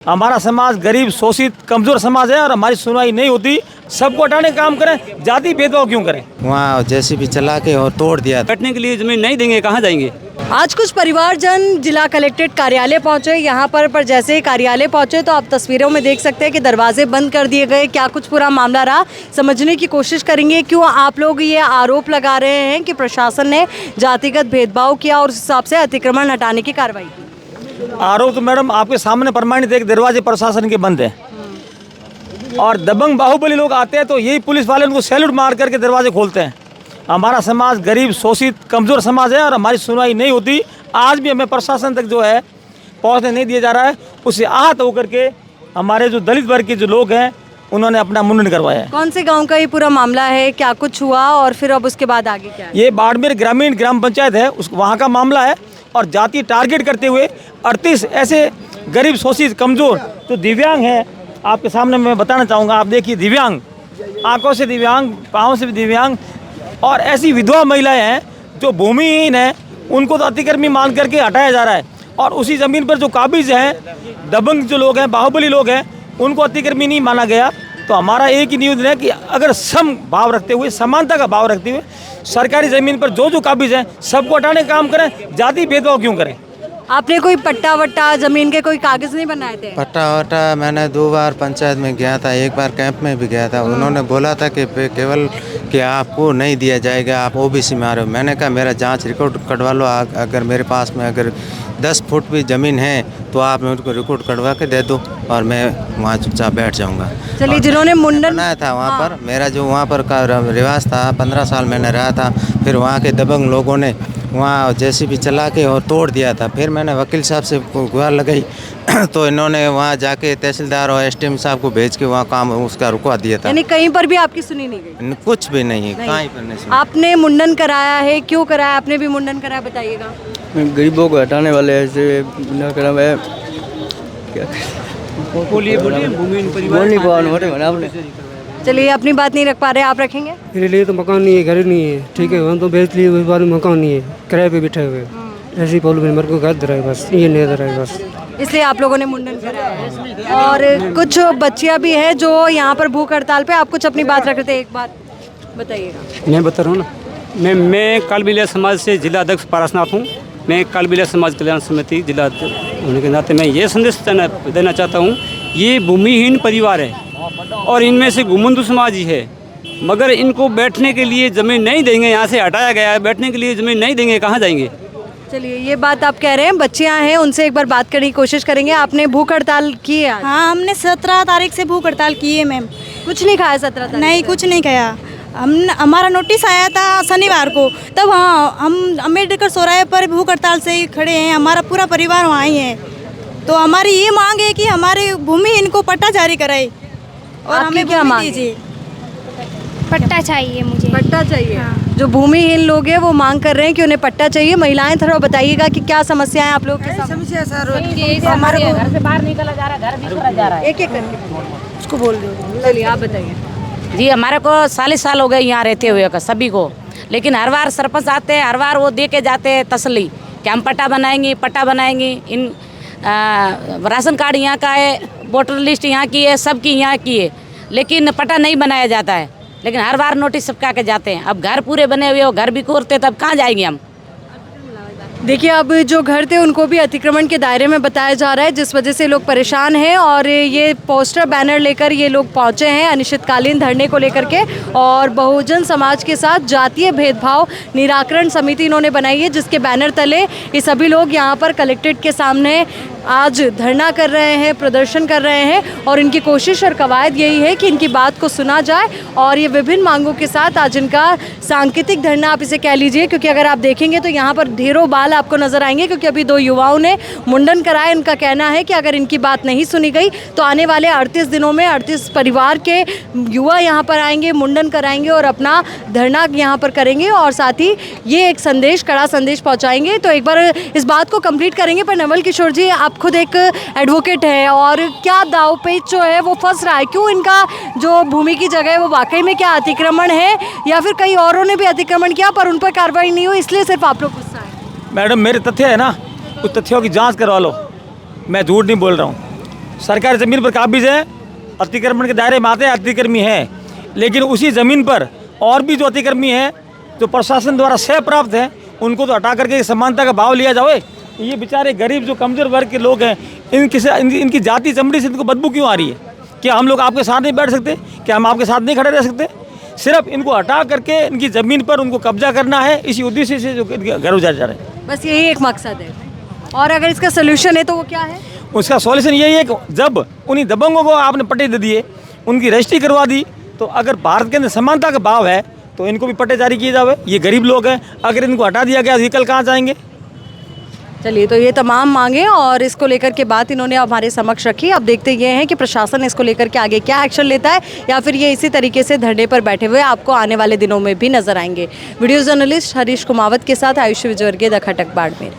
हमारा समाज गरीब, शोषित, कमजोर समाज है और हमारी सुनवाई नहीं होती। सबको हटाने का काम करें, जाति भेदभाव क्यों करें? वहाँ जेसीबी चला के और तोड़ दिया। बैठने के लिए जमीन नहीं देंगे, कहाँ जाएंगे? आज कुछ परिवारजन जिला कलेक्ट्रेट कार्यालय पहुंचे यहाँ पर जैसे ही कार्यालय पहुंचे तो आप तस्वीरों में देख सकते हैं कि दरवाजे बंद कर दिए गए। क्या कुछ पूरा मामला रहा, समझने की कोशिश करेंगे। क्यों आप लोग ये आरोप लगा रहे हैं कि प्रशासन ने जातिगत भेदभाव किया और उस हिसाब से अतिक्रमण हटाने की कार्रवाई की? आरोप तो मैडम आपके सामने प्रमाणित है कि दरवाजे प्रशासन के बंद हैं और दबंग बाहुबली लोग आते हैं तो यही पुलिस वाले उनको सैल्यूट मार करके दरवाजे खोलते हैं। हमारा समाज गरीब, शोषित, कमज़ोर समाज है और हमारी सुनवाई नहीं होती। आज भी हमें प्रशासन तक जो है पहुँचने नहीं दिया जा रहा है। उससे आहत होकर के हमारे जो दलित वर्ग के जो लोग हैं उन्होंने अपना मुंडन करवाया है। कौन से गांव का ये पूरा मामला है, क्या कुछ हुआ और फिर अब उसके बाद आगे क्या है? ये बाड़मेर ग्रामीण ग्राम पंचायत है, उस वहाँ का मामला है और जाति टारगेट करते हुए 38 ऐसे गरीब, शोषित, कमज़ोर जो दिव्यांग हैं आपके सामने मैं बताना चाहूँगा। आप देखिए, दिव्यांग, आंखों से दिव्यांग, पाँव से भी दिव्यांग और ऐसी विधवा महिलाएं हैं जो भूमिहीन हैं, उनको तो अतिक्रमी मान करके हटाया जा रहा है। और उसी ज़मीन पर जो काबिज हैं, दबंग जो लोग हैं, बाहुबली लोग हैं, उनको अतिक्रमी नहीं माना गया। तो हमारा एक ही निवेदन है कि अगर सम भाव रखते हुए, समानता का भाव रखते हुए सरकारी ज़मीन पर जो काबिज हैं सबको हटाने का काम करें, जाति भेदभाव क्यों करें? आपने कोई पट्टा वट्टा जमीन के कोई कागज नहीं बनाए थे? पट्टा वट्टा मैंने 2 बार पंचायत में गया था, 1 बार कैंप में भी गया था। उन्होंने बोला था कि केवल कि आपको नहीं दिया जाएगा, आप ओबीसी में आ रहे हो। मैंने कहा मेरा जांच रिकॉर्ड कटवा लो, अगर मेरे पास में अगर 10 फुट भी ज़मीन है तो आप मेरे को रिकॉर्ड कटवा के दे दो और मैं वहाँ चुपचाप बैठ जाऊँगा। चलिए, जिन्होंने मुंडन बनाया था वहाँ पर, मेरा जो वहाँ पर का रिवाज था, 15 साल मैंने रहा था। फिर वहाँ के दबंग लोगों ने वहाँ जेसीबी चला के और तोड़ दिया था। फिर मैंने वकील साहब से गुहार लगाई तो इन्होंने वहाँ जाके तहसीलदार और एसडीएम साहब को भेज के वहाँ काम उसका रुकवा दिया था। यानी कहीं पर भी आपकी सुनी नहीं गई? कुछ भी नहीं, कहीं पर नहीं सुना। आपने मुंडन कराया है, क्यों कराया? आपने भी मुंडन कराया, बताइएगा। गरीबों को हटाने वाले ऐसे न करा मैं क्या बोलिए चलिए, अपनी बात नहीं रख पा रहे, आप रखेंगे? मेरे लिए तो मकान नहीं है, घर नहीं है, ठीक है, हम तो बेच लिए, उस बार मकान नहीं है, किराए पे बैठे हुए। ऐसे ही प्रॉब्लम है, मेरे को घर दे रहा है बस, ये नहीं दे रहा है बस, इसलिए आप लोगों ने मुंडन कराया है। और कुछ बच्चियां भी हैं जो यहाँ पर भूख हड़ताल पे, आप कुछ अपनी बात रख रहे थे, एक बात बताइएगा। मैं बता रहा हूँ ना, मैं कालबिलिया समाज से जिला अध्यक्ष पारसनाथ हूँ। मैं कालबिलिया समाज कल्याण समिति जिला अध्यक्ष होने के नाते मैं ये संदेश देना चाहता हूँ, ये भूमिहीन परिवार है और इनमें से घुमंदू समाज ही है, मगर इनको बैठने के लिए ज़मीन नहीं देंगे। यहाँ से हटाया गया है, बैठने के लिए ज़मीन नहीं देंगे, कहाँ जाएंगे? चलिए, ये बात आप कह रहे हैं, बच्चियां हैं, उनसे एक बार बात करने की कोशिश करेंगे। आपने भूख हड़ताल की है? हाँ, हमने 17 तारीख से भूख हड़ताल की है मैम। कुछ नहीं खाया 17 तारीख? नहीं, कुछ नहीं खाया। हमारा नोटिस आया था शनिवार को, तब हाँ हम अम्बेडकर चौराहे पर भूख हड़ताल से ही खड़े हैं, हमारा पूरा परिवार वहाँ ही है। तो हमारी ये मांग है कि हमारे भूमि इनको पट्टा जारी कराए और हमें क्या मांग दीजिए। पट्टा चाहिए मुझे। पट्टा चाहिए? हाँ। जो भूमिहीन लोग हैं वो मांग कर रहे हैं कि उन्हें पट्टा चाहिए। महिलाएं थोड़ा बताइएगा कि क्या समस्या है आप लोग के साथ? समस्या सर, हमारे घर से बाहर निकला जा रहा है, घर भी छोड़ा जा रहा है। एक एक करके उसको बोल दो। चलिए, आप बताइए। जी, हमारे को 40 साल हो गए यहाँ रहते हुए का सभी को, लेकिन हर बार सरपंच आते हैं, हर बार वो दे के जाते हैं तसल्ली कि हम पट्टा बनाएंगे। इन राशन कार्ड यहाँ का है, वोटर लिस्ट यहाँ की है, सबकी यहाँ की है, लेकिन पट्टा नहीं बनाया जाता है। लेकिन हर बार नोटिस सबका के जाते हैं। अब घर पूरे बने हुए हो, घर भी कोरते, तब कहाँ जाएंगे हम? देखिए, अब जो घर थे उनको भी अतिक्रमण के दायरे में बताया जा रहा है, जिस वजह से लोग परेशान हैं और ये पोस्टर बैनर लेकर ये लोग पहुंचे हैं अनिश्चितकालीन धरने को लेकर के। और बहुजन समाज के साथ जातीय भेदभाव निराकरण समिति इन्होंने बनाई है, जिसके बैनर तले ये सभी लोग यहाँ पर कलेक्ट्रेट के सामने आज धरना कर रहे हैं, प्रदर्शन कर रहे हैं और इनकी कोशिश और कवायद यही है कि इनकी बात को सुना जाए। और ये विभिन्न मांगों के साथ आज इनका सांकेतिक धरना आप इसे कह लीजिए, क्योंकि अगर आप देखेंगे तो यहाँ पर ढेरों बाल आपको नजर आएंगे, क्योंकि अभी 2 युवाओं ने मुंडन कराया। इनका कहना है कि अगर इनकी बात नहीं सुनी गई तो आने वाले 38 दिनों में 38 परिवार के युवा यहाँ पर आएंगे, मुंडन कराएंगे और अपना धरना यहाँ पर करेंगे और साथ ही ये एक संदेश, कड़ा संदेश पहुँचाएंगे। तो एक बार इस बात को कंप्लीट करेंगे, पर नवल किशोर जी, आप खुद एक एडवोकेट है और क्या दाव पेच जो है वो फंस रहा है? क्यों इनका जो भूमि की जगह है वो वाकई में क्या अतिक्रमण है या फिर कई औरों ने भी अतिक्रमण किया पर उन पर कार्रवाई नहीं हुई, इसलिए सिर्फ आप लोग गुस्सा है? मैडम, मेरे तथ्य है ना, उस तथ्यों की जांच करवा लो। मैं झूठ नहीं बोल रहा हूँ। सरकारी ज़मीन पर काबिज हैं, अतिक्रमण के दायरे में आते हैं, अतिक्रमी हैं, लेकिन उसी ज़मीन पर और भी जो अतिक्रमी हैं जो प्रशासन द्वारा सह प्राप्त हैं उनको तो हटा करके समानता का भाव लिया जाए। ये बेचारे गरीब जो कमज़ोर वर्ग के लोग हैं, इनकी जाति चमड़ी से इनको बदबू क्यों आ रही है? क्या हम लोग आपके साथ नहीं बैठ सकते? क्या हम आपके साथ नहीं खड़े रह सकते? सिर्फ इनको हटा करके इनकी ज़मीन पर उनको कब्जा करना है, इसी उद्देश्य से जो घर उजाड़े जा रहे हैं। बस यही एक मकसद है। और अगर इसका सोल्यूशन है तो वो क्या है? उसका सॉल्यूशन यही है कि जब उन्हीं दबंगों को आपने पट्टे दे दिए, उनकी रजिस्ट्री करवा दी, तो अगर भारत के अंदर समानता का भाव है तो इनको भी पट्टे जारी किए जाए। ये गरीब लोग हैं, अगर इनको हटा दिया गया तो ये कल कहाँ जाएंगे? चलिए, तो ये तमाम मांगे और इसको लेकर के बात इन्होंने हमारे समक्ष रखी। अब देखते ये हैं कि प्रशासन इसको लेकर के आगे क्या एक्शन लेता है या फिर ये इसी तरीके से धरने पर बैठे हुए आपको आने वाले दिनों में भी नजर आएंगे। वीडियो जर्नलिस्ट हरीश कुमावत के साथ आयुष विजयवर्गीय, द खटक, बाड़मेर।